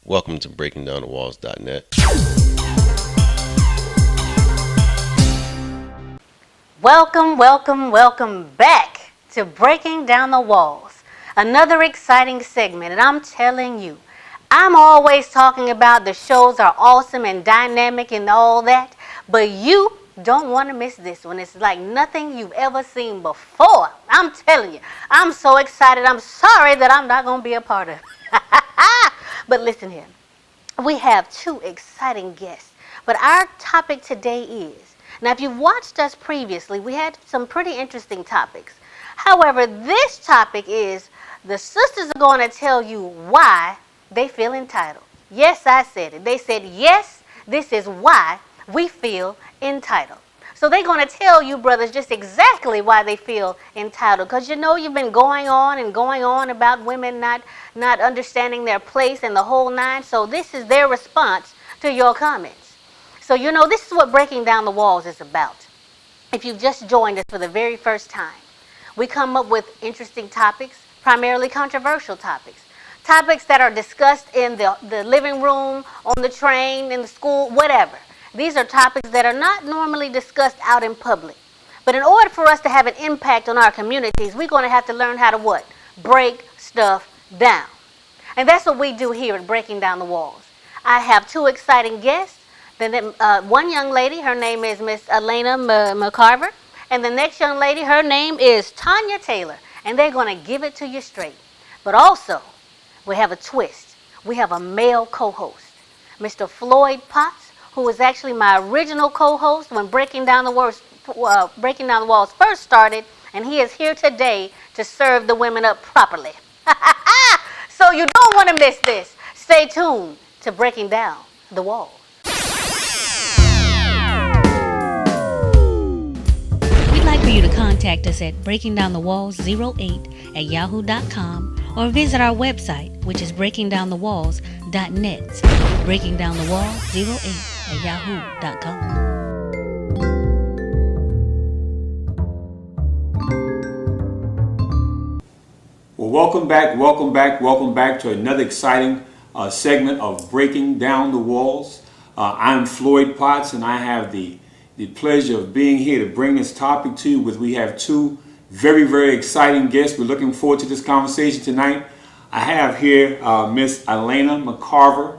Welcome to BreakingDownTheWalls.net. Welcome back to Breaking Down the Walls. Another exciting segment, and I'm telling you, I'm always talking about the shows are awesome and dynamic and all that, but you don't want to miss this one. It's like nothing you've ever seen before. I'm telling you, I'm so excited. I'm sorry that I'm not going to be a part of it. But listen here, we have two exciting guests, but our topic today is, now if you've watched us previously, we had some pretty interesting topics. However, this topic is, the sisters are going to tell you why they feel entitled. Yes, I said it. They said, yes, this is why we feel entitled. So they're going to tell you, brothers, just exactly why they feel entitled. Because you know you've been going on about women not understanding their place and the whole nine. So this is their response to your comments. So you know this is what Breaking Down the Walls is about. If you've just joined us for the very first time, we come up with interesting topics, primarily controversial topics. Topics that are discussed in the living room, on the train, in the school, whatever. These are topics that are not normally discussed out in public. But in order for us to have an impact on our communities, we're going to have to learn how to what? Break stuff down. And that's what we do here at Breaking Down the Walls. I have two exciting guests. One young lady, her name is Miss Elena McCarver. And the next young lady, her name is Tonya Taylor. And they're going to give it to you straight. But also, we have a twist. We have a male co-host, Mr. Floyd Potts, who was actually my original co-host when Breaking Down the Walls first started, and he is here today to serve the women up properly. So you don't want to miss this. Stay tuned to Breaking Down the Walls. We'd like for you to contact us at breakingdownthewalls08@yahoo.com or visit our website, which is breakingdownthewalls.net. breakingdownthewalls08@yahoo.com. Well, welcome back to another exciting segment of Breaking Down the Walls. I'm Floyd Potts, and I have the pleasure of being here to bring this topic to you. We have two very exciting guests. We're looking forward to this conversation tonight. I have here Miss Elena McCarver,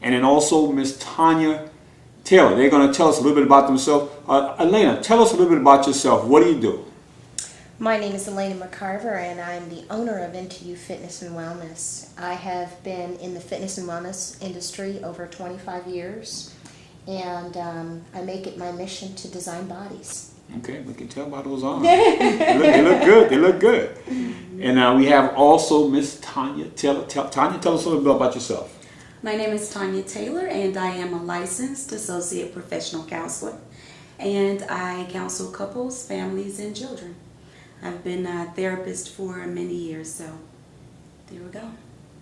and then also Miss Tonya Taylor. They're going to tell us a little bit about themselves. Elena, tell us a little bit about yourself. What do you do? My name is Elena McCarver, and I'm the owner of NTU Fitness and Wellness. I have been in the fitness and wellness industry over 25 years, and I make it my mission to design bodies. Okay, we can tell by those arms. They look good. And we have also Miss Tonya Taylor. Tonya, tell us a little bit about yourself. My name is Tonya Taylor, and I am a licensed associate professional counselor, and I counsel couples, families, and children. I've been a therapist for many years, so there we go.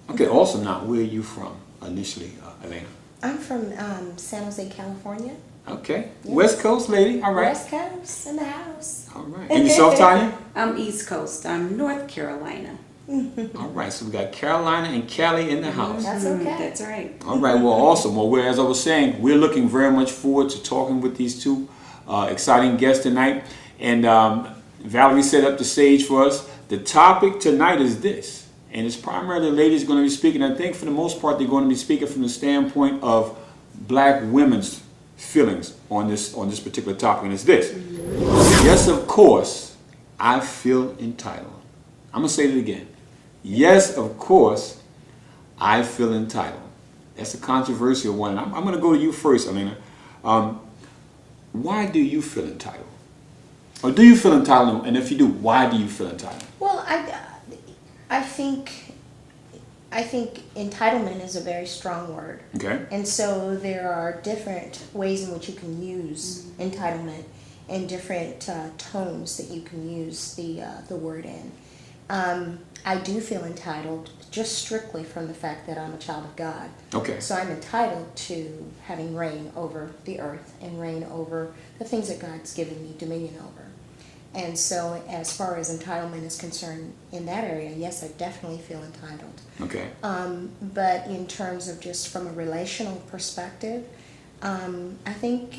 Okay, awesome. Now, where are you from initially, Elena? I'm from San Jose, California. Okay. Yes. West Coast lady. All right. West Coast in the house. All right. And yourself, Tonya? I'm East Coast. I'm North Carolina. All right. So we got Carolina and Cali in the house. That's okay. That's right. All right. Well, awesome. Well, as I was saying, we're looking very much forward to talking with these two exciting guests tonight. And Valerie set up the stage for us. The topic tonight is this, and it's primarily the ladies going to be speaking. I think for the most part, they're going to be speaking from the standpoint of black women's feelings on this particular topic, and it's this. Yes, of course, I feel entitled. I'm going to say it again. Yes, of course, I feel entitled. That's a controversial one. I'm going to go to you first, Elena. Why do you feel entitled? Or do you feel entitled? And if you do, why do you feel entitled? Well, I think entitlement is a very strong word. Okay. And so there are different ways in which you can use entitlement and different tones that you can use the word in. I do feel entitled just strictly from the fact that I'm a child of God. Okay. So I'm entitled to having reign over the earth and reign over the things that God's given me dominion over. And so as far as entitlement is concerned in that area, yes, I definitely feel entitled. Okay. But in terms of just from a relational perspective, I think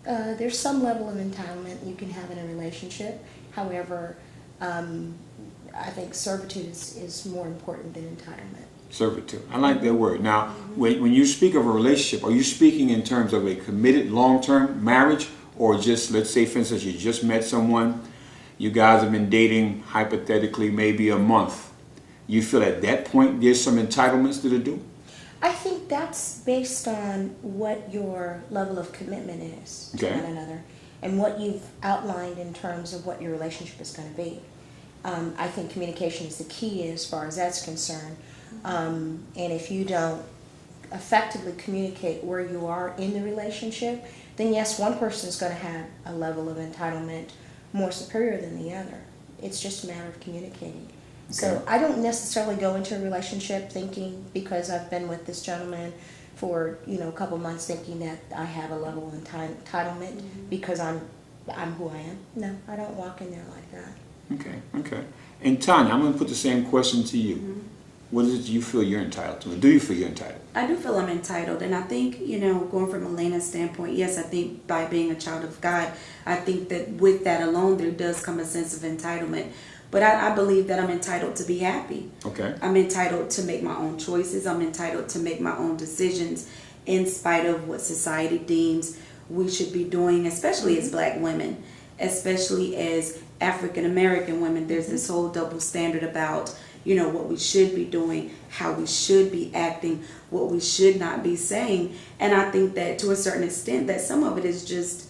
there's some level of entitlement you can have in a relationship. However, I think servitude is more important than entitlement. Servitude. I like that word. Now, when you speak of a relationship, are you speaking in terms of a committed long-term marriage, or just, let's say, for instance, you just met someone, you guys have been dating hypothetically maybe a month. You feel at that point there's some entitlements to the do? I think that's based on what your level of commitment is to one another and what you've outlined in terms of what your relationship is going to be. I think communication is the key as far as that's concerned. And if you don't effectively communicate where you are in the relationship, then yes, one person is going to have a level of entitlement more superior than the other. It's just a matter of communicating. So I don't necessarily go into a relationship thinking, because I've been with this gentleman for a couple months, thinking that I have a level of entitlement because I'm who I am. No, I don't walk in there like that. Okay. And Tonya, I'm going to put the same question to you. What is it you feel you're entitled to? And do you feel you're entitled? I do feel I'm entitled, and I think, going from Elena's standpoint, yes, I think by being a child of God, I think that with that alone, there does come a sense of entitlement. But I believe that I'm entitled to be happy. Okay. I'm entitled to make my own choices. I'm entitled to make my own decisions in spite of what society deems we should be doing, especially as Black women, especially as African American women. There's this whole double standard about what we should be doing, how we should be acting, what we should not be saying. And I think that to a certain extent that some of it is just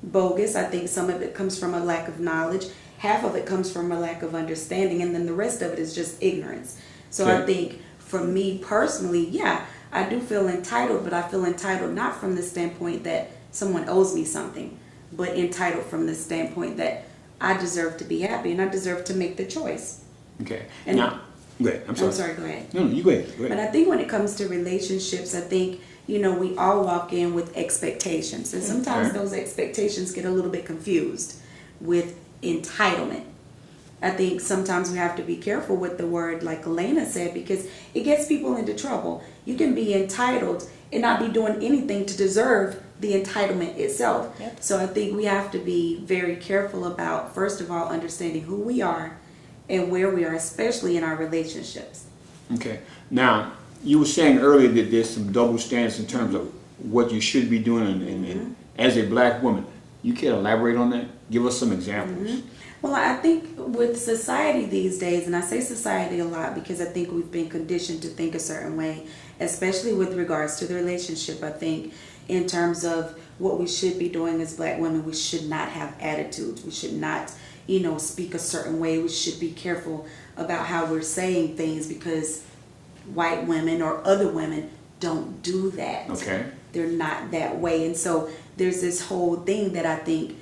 bogus. I think some of it comes from a lack of knowledge. Half of it comes from a lack of understanding, and then the rest of it is just ignorance. So I think for me personally, yeah, I do feel entitled, but I feel entitled not from the standpoint that someone owes me something, but entitled from the standpoint that I deserve to be happy and I deserve to make the choice. Okay. And now, go ahead. I'm sorry. Go ahead. No, you go ahead. But I think when it comes to relationships, I think, we all walk in with expectations. And sometimes those expectations get a little bit confused with entitlement. I think sometimes we have to be careful with the word, like Elena said, because it gets people into trouble. You can be entitled and not be doing anything to deserve the entitlement itself. Yep. So I think we have to be very careful about, first of all, understanding who we are and where we are, especially in our relationships. Okay. Now, you were saying earlier that there's some double standards in terms of what you should be doing and as a Black woman. You can elaborate on that? Give us some examples. Well, I think with society these days, and I say society a lot because I think we've been conditioned to think a certain way, especially with regards to the relationship. I think in terms of what we should be doing as Black women, we should not have attitudes. We should not, speak a certain way. We should be careful about how we're saying things because white women or other women don't do that. Okay. They're not that way. And so there's this whole thing that I think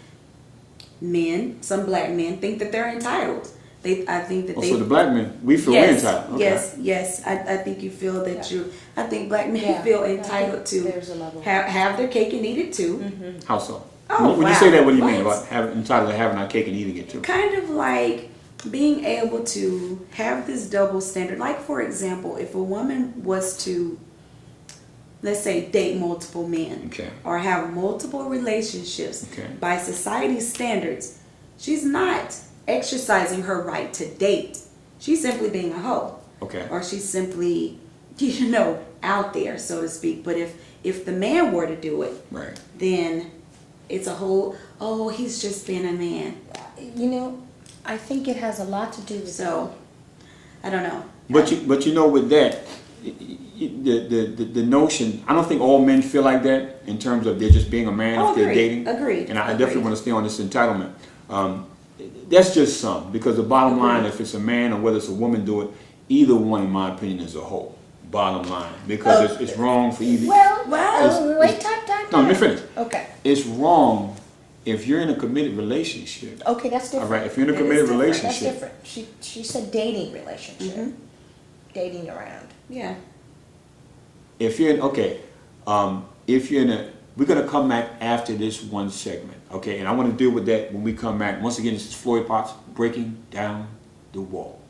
some Black men think that they're entitled. I think that So the Black men, we feel we're entitled. Okay. Yes. I think you feel that I think Black men feel entitled to There's a level. have their cake and eat it too. How so? Oh, when you say that, what do you mean What? about entitled to having our cake and eating it too? Kind of like being able to have this double standard. Like, for example, if a woman was to, let's say, date multiple men Okay. or have multiple relationships Okay. by society's standards, she's not exercising her right to date. She's simply being a hoe. Okay. Or she's simply, out there, so to speak. But if the man were to do it, Right. then it's a whole, he's just being a man. I think it has a lot to do with So, I don't know. But with that, the notion, I don't think all men feel like that in terms of they're just being a man if they're dating. Agreed. And I definitely want to stay on this entitlement. That's just some, because the bottom line, if it's a man or whether it's a woman do it, either one, in my opinion, is a whole. Bottom line, because it's wrong for either. wait, time. No, let me finish. Okay. It's wrong if you're in a committed relationship. Okay, that's different. All right, if you're in a That is committed different. relationship. That's different. She said dating relationship. Dating around. Yeah. If you're in a We're going to come back after this one segment, okay? And I want to deal with that when we come back. Once again, this is Floyd Potts, Breaking Down the Wall.